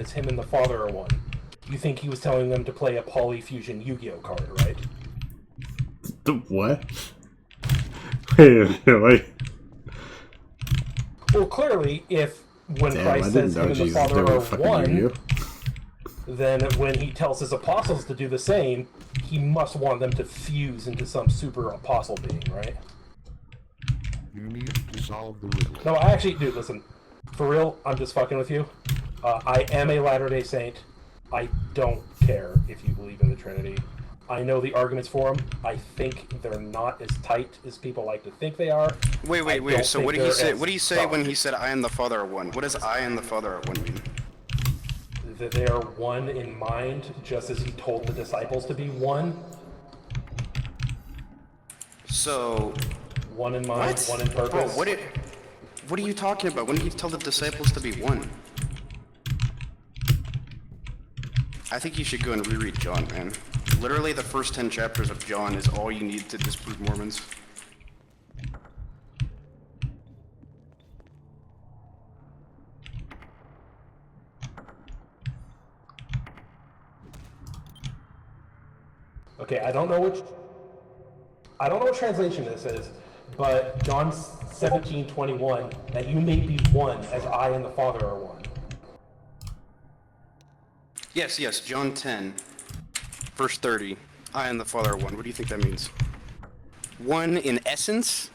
says him and the Father are one, you think he was telling them to play a Polyfusion Yu-Gi-Oh card, right? The what? Wait, wait. Well, clearly, when Damn, Christ says him and the Father are one, then when he tells his apostles to do the same, he must want them to fuse into some super apostle being, right? You need to solve the riddle. No, I actually, dude, listen. For real, I'm just fucking with you. I am a Latter-day Saint. I don't care if you believe in the Trinity. I know the arguments for them. I think they're not as tight as people like to think they are. Wait. So what did he say? What do you say when he said, "I and the Father are one"? What does "I and the Father are one" mean? That they are one in mind, just as he told the disciples to be one. So. One in mind, one in purpose. Bro, what are you talking about? When did he tell the disciples to be one? I think you should go and reread John, man. Literally, the first 10 chapters of John is all you need to disprove Mormons. Okay, I don't know what translation this is, but John 17:21, that you may be one as I and the Father are one. Yes, John 10, verse 30. I and the Father are one. What do you think that means? One in essence?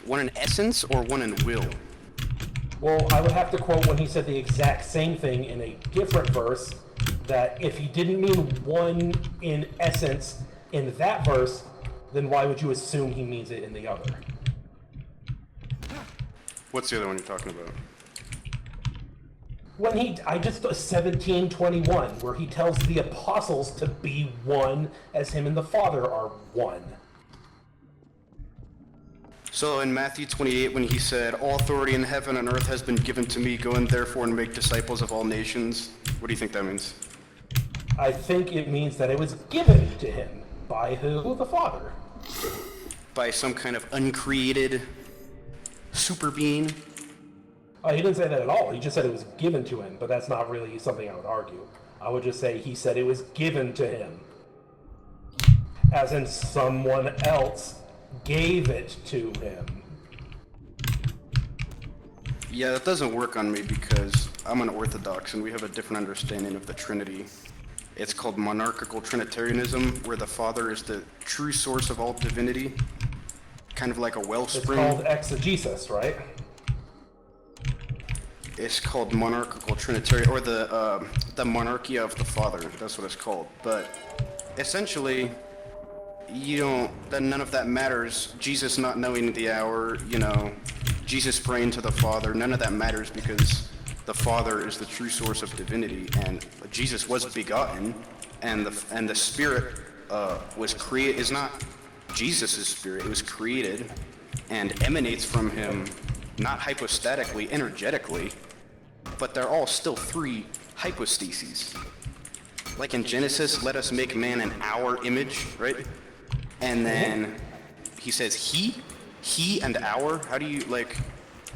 One in essence or one in will? Well, I would have to quote when he said the exact same thing in a different verse, that if he didn't mean one in essence in that verse, then why would you assume he means it in the other? What's the other one you're talking about? When I just 17:21, where he tells the apostles to be one as him and the Father are one. So in Matthew 28, when he said, "All authority in heaven and earth has been given to me, go and therefore and make disciples of all nations," what do you think that means? I think it means that it was given to him. By who? The Father. By some kind of uncreated super being? He didn't say that at all. He just said it was given to him, but that's not really something I would argue. I would just say he said it was given to him. As in someone else gave it to him. Yeah, that doesn't work on me because I'm an Orthodox and we have a different understanding of the Trinity. It's called monarchical Trinitarianism, where the Father is the true source of all divinity, kind of like a wellspring. It's called exegesis, right? It's called monarchical Trinitarian, or the monarchy of the Father. That's what it's called. But essentially, none of that matters. Jesus not knowing the hour, Jesus praying to the Father, none of that matters because the Father is the true source of divinity, and Jesus was begotten, and the Spirit was created. Is not Jesus' spirit; it was created and emanates from him, not hypostatically, energetically, but they're all still three hypostases. Like in Genesis, let us make man in our image, right? And then he says he and our. How do you like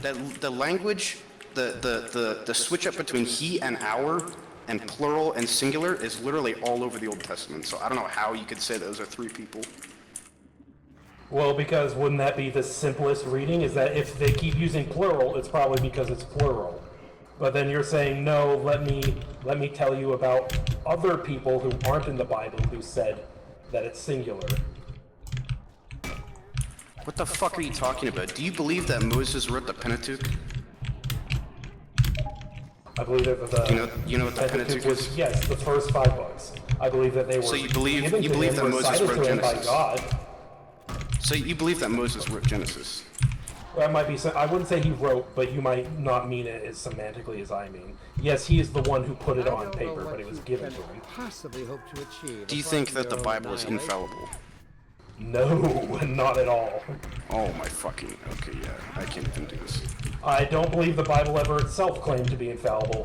that? The language, the switch up between he and our and plural and singular is literally all over the Old Testament. So I don't know how you could say those are three people. Well, because wouldn't that be the simplest reading? Is that if they keep using plural, it's probably because it's plural. But then you're saying, no, let me tell you about other people who aren't in the Bible who said that it's singular. What the fuck are you talking about? Do you believe that Moses wrote the Pentateuch? I believe that You know what the Pentateuch was, is? yes, the first 5 books. I believe that they were So you believe given to that him, Moses recited wrote to him by Genesis? God. So you believe that Moses wrote Genesis? That might be. I wouldn't say he wrote, but you might not mean it as semantically as I mean. Yes, he is the one who put it on paper, but it was given to him. Possibly hope to achieve. Do you think that the Bible is infallible? No, not at all. Oh my fucking... Okay, yeah. I can't even do this. I don't believe the Bible ever itself claimed to be infallible.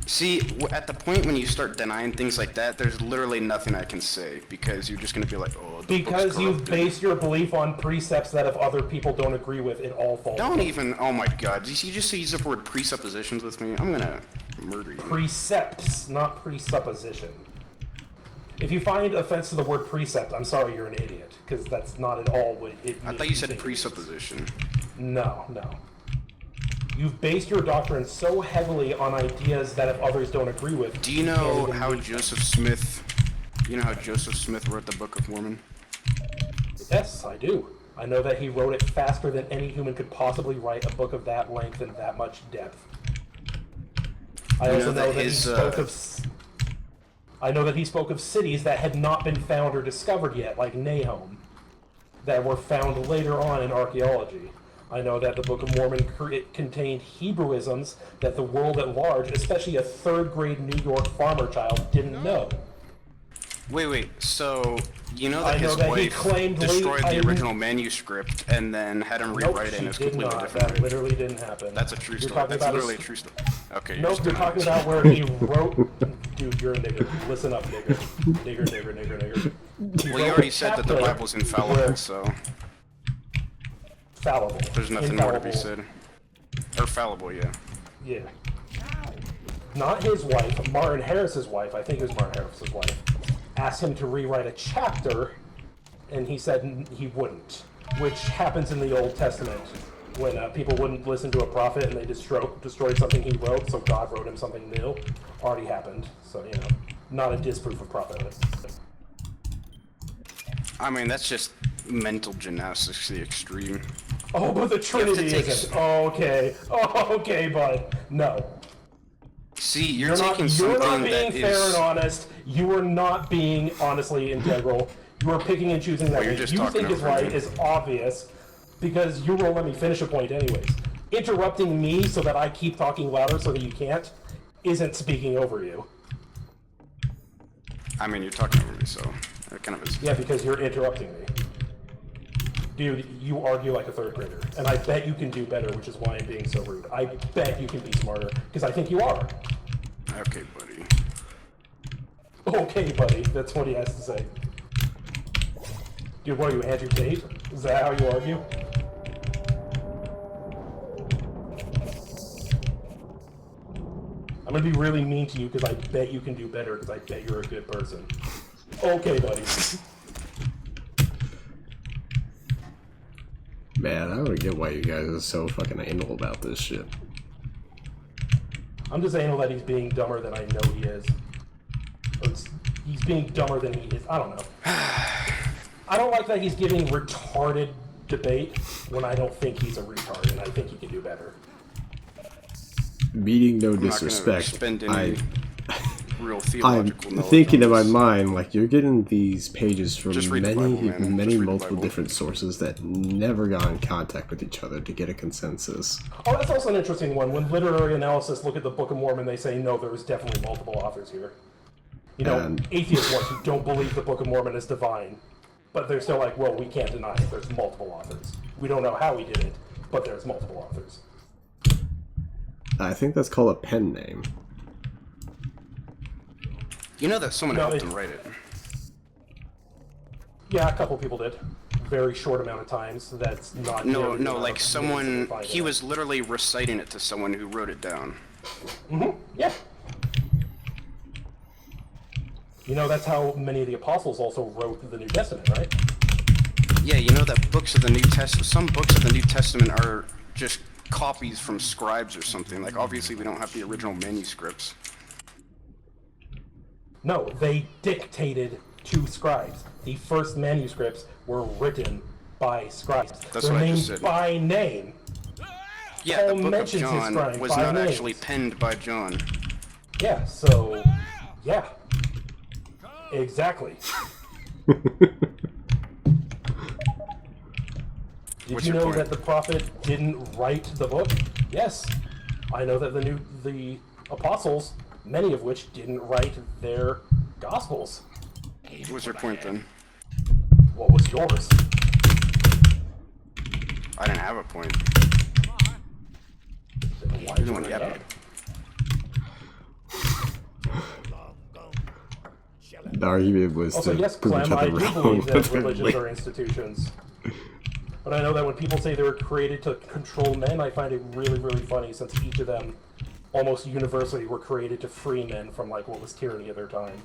See, at the point when you start denying things like that, there's literally nothing I can say, because you're just going to be like, oh, the Because book's you've corrupted. based your belief on precepts that if other people don't agree with, it all falls. Don't even... Oh my god. You just use the word presuppositions with me? I'm gonna murder you. Precepts, not presupposition. If you find offense to the word precept, I'm sorry, you're an idiot, because that's not at all what it means. I thought you said presupposition. No. You've based your doctrine so heavily on ideas that if others don't agree with... Do you know how Joseph Smith... You know how Joseph Smith wrote the Book of Mormon? Yes, I do. I know that he wrote it faster than any human could possibly write a book of that length and that much depth. I also know that he spoke of... I know that he spoke of cities that had not been found or discovered yet, like Nahum, that were found later on in archaeology. I know that the Book of Mormon contained Hebrewisms that the world at large, especially a third-grade New York farmer child, didn't know. Wait, so you know that his wife destroyed the original manuscript and then had him rewrite it in a completely different way? That literally didn't happen. That's a true story. That's literally a true story. Okay. Nope, you're talking about where he wrote... Dude, you're a nigger. Listen up, nigger. Nigger. Well, you already said that the Bible's infallible, so... Fallible. There's nothing more to be said. Or fallible, yeah. Yeah. Not his wife, Martin Harris's wife, I think it was Martin Harris's wife, asked him to rewrite a chapter, and he said he wouldn't, which happens in the Old Testament when people wouldn't listen to a prophet and they destroyed something he wrote, so God wrote him something new. Already happened, so, you know, not a disproof of prophethood. I mean, that's just mental gymnastics to the extreme. Oh, but the Trinity isn't. Okay, bud. No. See, you're taking something that is... You're not being fair and honest. You are not being honestly integral. You are picking and choosing that what you think is right is obvious, because you won't let me finish a point anyways. Interrupting me so that I keep talking louder so that you can't isn't speaking over you. I mean, you're talking over me, so that kind of is... Yeah, because you're interrupting me. Dude, you argue like a third grader, and I bet you can do better, which is why I'm being so rude. I bet you can be smarter, because I think you are. Okay, buddy. Okay, buddy. That's what he has to say. Dude, what are you, Andrew Tate? Is that how you argue? I'm gonna be really mean to you, because I bet you can do better, because I bet you're a good person. Okay, buddy. Man, I don't get why you guys are so fucking anal about this shit. I'm just anal that he's being dumber than I know he is. Or he's being dumber than he is. I don't know. I don't like that he's giving retarded debate when I don't think he's a retard, and I think he can do better. Meaning no disrespect, I'm thinking in my mind, like, you're getting these pages from many multiple different sources that never got in contact with each other to get a consensus. Oh, that's also an interesting one. When literary analysts look at the Book of Mormon, they say, no, there was definitely multiple authors here. You know, atheist ones who don't believe the Book of Mormon is divine, but they're still like, well, we can't deny it. There's multiple authors. We don't know how he did it, but there's multiple authors. I think that's called a pen name. You know that someone helped him write it. Yeah, a couple people did. Very short amount of times. That's not... No, like someone... He was literally reciting it to someone who wrote it down. Mm-hmm, yeah. You know, that's how many of the apostles also wrote the New Testament, right? Yeah, you know that some books of the New Testament are just copies from scribes or something. Like, obviously we don't have the original manuscripts. No, they dictated to scribes. The first manuscripts were written by scribes. That's what I just said. By name. Yeah, the Book of John was not actually penned by John. Yeah, so... Yeah. Exactly. Did you know that the prophet didn't write the book? Yes. I know that the apostles, many of which didn't write their gospels. What's your point then? What was yours? I didn't have a point. Why did you want to get The argument was also, to yes, prove each Clem, I other do wrong. believe that religions are institutions. But I know that when people say they were created to control men, I find it really, really funny since each of them almost universally were created to free men from like what was tyranny of their time.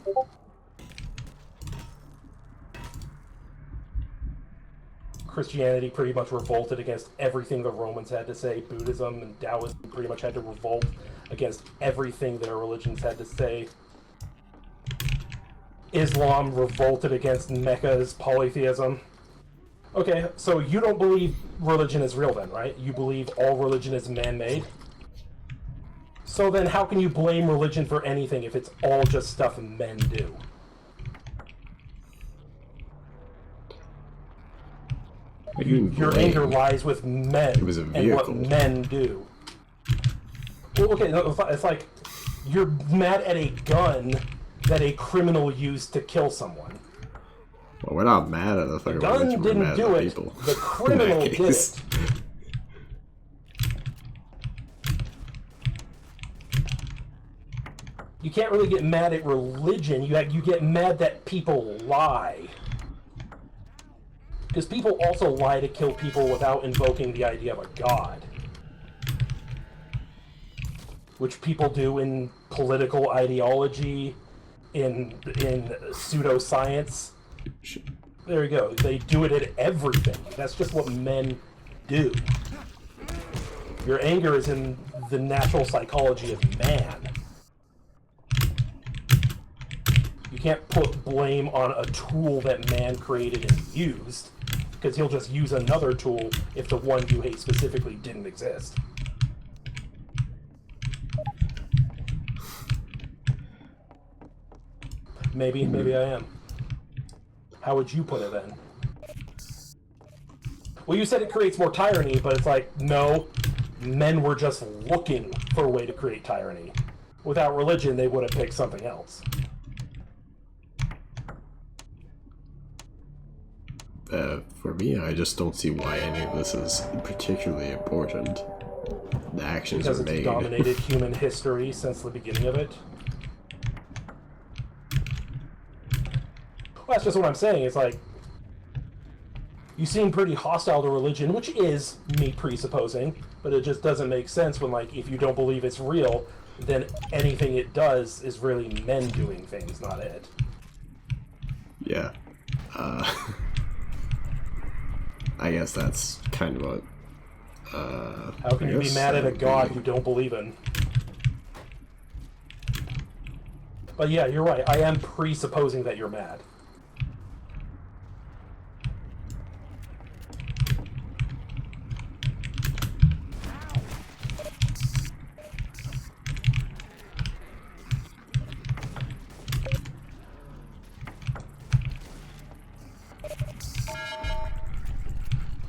Christianity pretty much revolted against everything the Romans had to say. Buddhism and Taoism pretty much had to revolt against everything their religions had to say. Islam revolted against Mecca's polytheism. Okay, so you don't believe religion is real then, right? You believe all religion is man-made? So then how can you blame religion for anything if it's all just stuff men do? Your anger lies with men and what men do. Well, okay, no, it's like you're mad at a gun that a criminal used to kill someone. Well, we're not mad at the fucking gun religion, didn't do it. People. The criminal did it. You can't really get mad at religion. You get mad that people lie. Because people also lie to kill people without invoking the idea of a god. Which people do in political ideology, in pseudoscience. There you go. They do it at everything. That's just what men do. Your anger is in the natural psychology of man. You can't put blame on a tool that man created and used, because he'll just use another tool if the one you hate specifically didn't exist. Maybe I am. How would you put it then? Well, you said it creates more tyranny, but it's like, no, men were just looking for a way to create tyranny. Without religion, they would have picked something else. For me, I just don't see why any of this is particularly important. The actions because are made. It's dominated human history since the beginning of it. Well, that's just what I'm saying. It's like, you seem pretty hostile to religion, which is me presupposing, but it just doesn't make sense when, like, if you don't believe it's real, then anything it does is really men doing things, not it. Yeah. I guess that's kind of what... How can you be mad at a god you don't believe in? But yeah, you're right. I am presupposing that you're mad.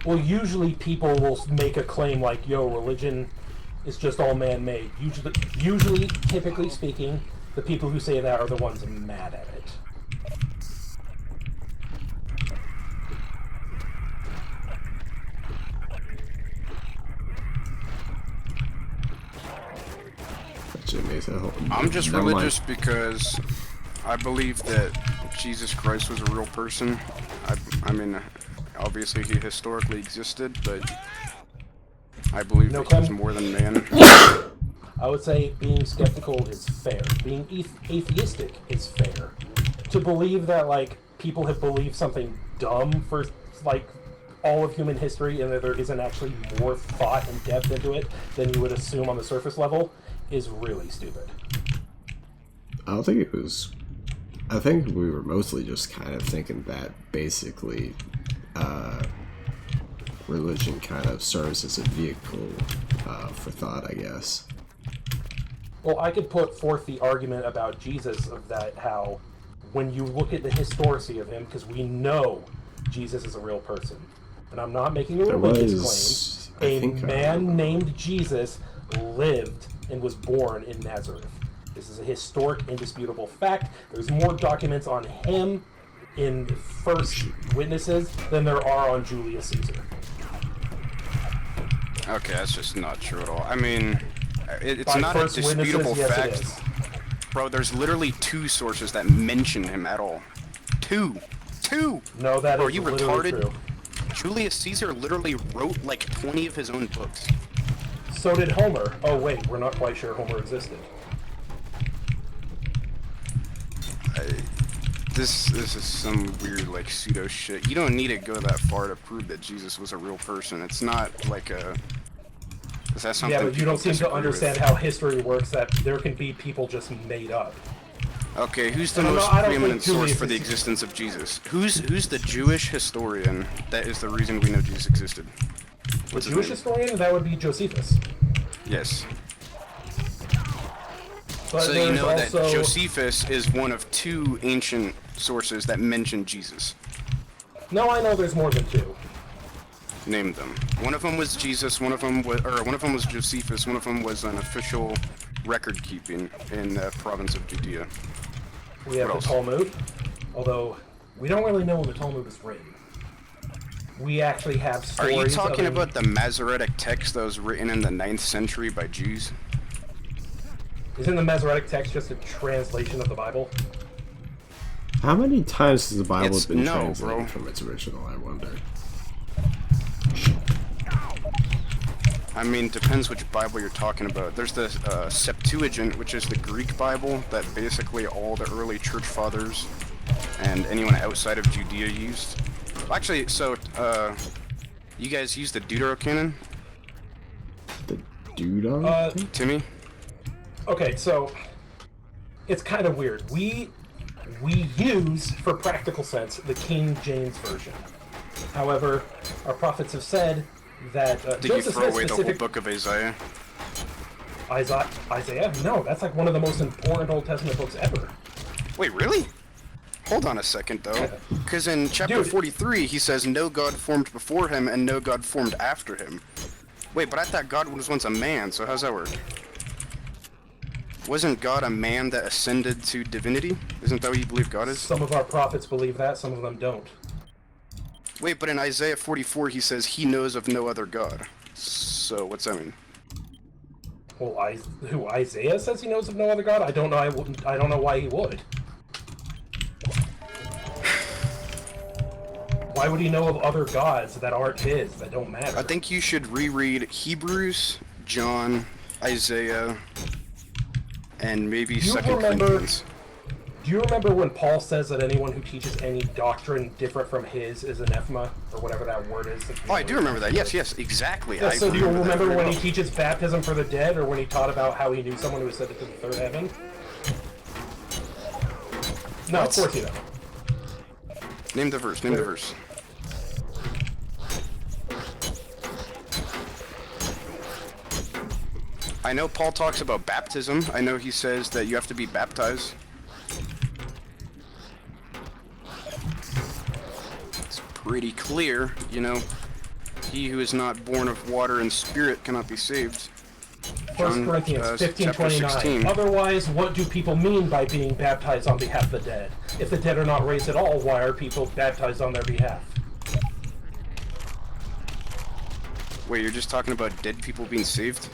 Well, usually people will make a claim like, yo, religion is just all man-made. Usually, typically speaking, the people who say that are the ones mad at it. I'm just religious because I believe that Jesus Christ was a real person. I mean, obviously he historically existed, but I believe that he was more than man. I would say being skeptical is fair. Being atheistic is fair. To believe that, like, people have believed something dumb for, like, all of human history and that there isn't actually more thought and depth into it than you would assume on the surface level is really stupid. I don't think it was... I think we were mostly just kind of thinking that basically religion kind of serves as a vehicle for thought, I guess. Well, I could put forth the argument about Jesus of that, how when you look at the historicity of him, because we know Jesus is a real person, and I'm not making a religious claim, a man named Jesus lived and was born in Nazareth. This is a historic, indisputable fact. There's more documents on him in First Witnesses than there are on Julius Caesar. Okay, that's just not true at all. I mean, it's not a First disputable Witnesses, fact. yes, it is. Bro, there's literally 2 sources that mention him at all. 2! No, that Bro, is you literally retarded? true. Julius Caesar literally wrote like 20 of his own books. So did Homer. Oh wait, we're not quite sure Homer existed. This is some weird, like, pseudo shit. You don't need to go that far to prove that Jesus was a real person. It's not like a... Is that something Yeah, but you don't seem to disagree understand with? how history works, that there can be people just made up. Okay, who's the I don't most know- I don't preeminent think source for the Julius is- existence of Jesus? Who's the Jewish historian that is the reason we know Jesus existed? What's his Jewish name? historian? That would be Josephus. Yes. But So you there's know that also- Josephus is one of two ancient sources that mention Jesus. No, I know there's more than two. Name them. One of them was Jesus. One of them was Josephus. One of them was an official record keeping in the province of Judea. We have What the else? Talmud, although we don't really know when the Talmud was written. We actually have Are stories you talking of about the Masoretic text that was written in the 9th century by Jews? Isn't the Masoretic text just a translation of the Bible? How many times has the Bible It's- been no, translated bro. from its original, I wonder? I mean, depends which Bible you're talking about. There's the Septuagint, which is the Greek Bible that basically all the early church fathers and anyone outside of Judea used. Actually, so, you guys use the Deuterocanon, The Dudon? Timmy? Okay, so it's kind of weird. We use, for practical sense, the King James version. However, our prophets have said that Did you Joseph throw Smith away the whole specific book of Isaiah? Isaiah? No, that's like one of the most important Old Testament books ever. Wait, really? Hold on a second, though. Because in chapter Dude. 43, he says, no God formed before him and no God formed after him. Wait, but I thought God was once a man, so how's that work? Wasn't God a man that ascended to divinity? Isn't that what you believe God is? Some of our prophets believe that, some of them don't. Wait, but in Isaiah 44, he says he knows of no other God. So, what's that mean? Well, Isaiah says he knows of no other God? I don't know. I don't know why he would. Why would he know of other gods that aren't his, that don't matter? I think you should reread Hebrews, John, Isaiah, and maybe you 2 remember- Corinthians. Do you remember when Paul says that anyone who teaches any doctrine different from his is anathema, or whatever that word is? Oh, I do remember that. Yes, yes, exactly. Yeah, I so do you that remember very when he well. teaches baptism for the dead, or when he taught about how he knew someone who ascended to the third heaven? No, of course you don't. Name the verse, name the verse. I know Paul talks about baptism. I know he says that you have to be baptized. It's pretty clear, you know. He who is not born of water and spirit cannot be saved. 1 John, Corinthians chapter 15:29. 16. Otherwise, what do people mean by being baptized on behalf of the dead? If the dead are not raised at all, why are people baptized on their behalf? Wait, you're just talking about dead people being saved?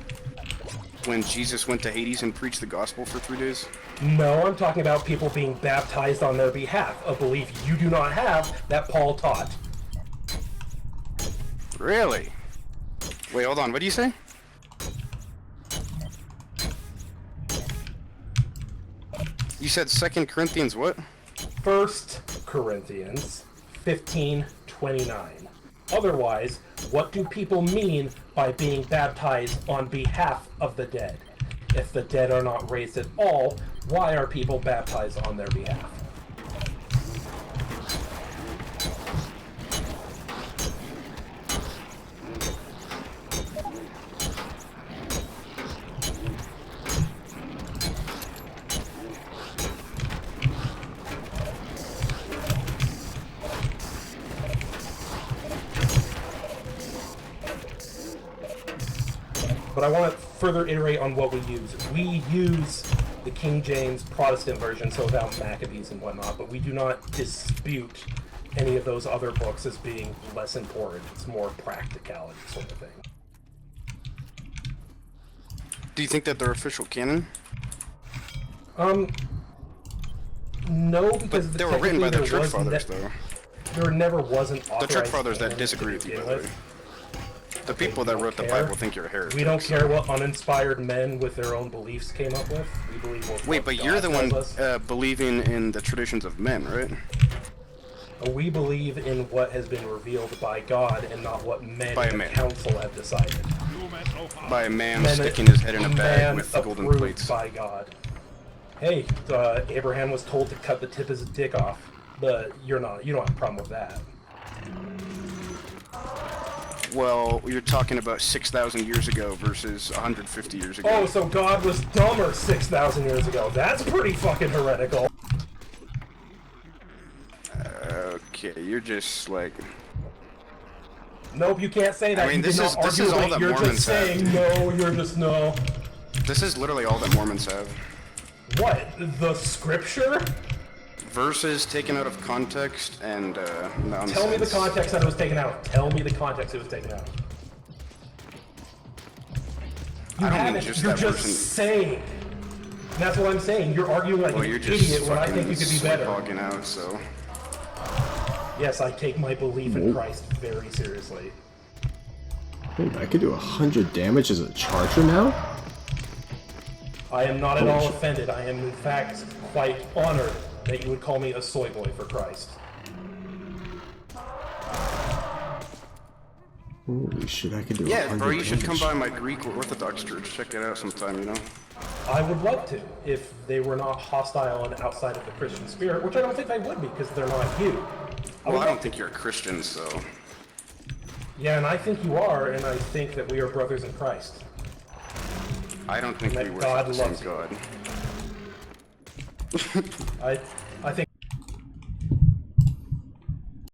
When Jesus went to Hades and preached the gospel for 3 days? No, I'm talking about people being baptized on their behalf, a belief you do not have that Paul taught. Really? Wait, hold on. What do you say? You said 2 Corinthians what? 1 Corinthians 15:29. Otherwise, what do people mean by being baptized on behalf of the dead? If the dead are not raised at all, why are people baptized on their behalf? But I want to further iterate on what we use. We use the King James Protestant version, so without Maccabees and whatnot, but we do not dispute any of those other books as being less important. It's more practicality sort of thing. Do you think that they're official canon? No, because But they were written by the technically church fathers, though. there never was an The authorized church fathers that canon disagree to with you, begin by the with. way. The people that wrote the Bible think you're a heretic. We don't care what uninspired men with their own beliefs came up with. We believe what Wait, but God you're the one tells us. believing in the traditions of men, right? We believe in what has been revealed by God and not what men By a in the man. council have decided. By a man Men- sticking his head in a bag man with the golden approved plates. by God. Hey, Abraham was told to cut the tip of his dick off, but you don't have a problem with that. Well, you're talking about 6,000 years ago versus 150 years ago. Oh, so God was dumber 6,000 years ago. That's pretty fucking heretical. Okay, you're just like... Nope, you can't say that. I mean, You this did is- not this argue is all it. that You're Mormons just saying have. no, you're just no. This is literally all that Mormons have. What? The scripture? Verses taken out of context and nonsense. Tell me the context that it was taken out. Tell me the context it was taken out. You I don't mean haven't. just You're that just person. saying. And that's what I'm saying. You're arguing like Well, an you're just idiot when I think you could be better. sleepwalking out, so... Yes, I take my belief in Christ very seriously. Wait, I could do 100 damage as a charger now? I am not at all offended. I am in fact quite honored that you would call me a soy boy for Christ. Holy shit, I could do Yeah, 100 bro, you should damage. come by my Greek Orthodox church. Check it out sometime, you know? I would love to, if they were not hostile and outside of the Christian spirit, which I don't think they would be, because they're not you. Well, I don't think you're a Christian, so... Yeah, and I think you are, and I think that we are brothers in Christ. I don't think That we worship God the same loves you. God. I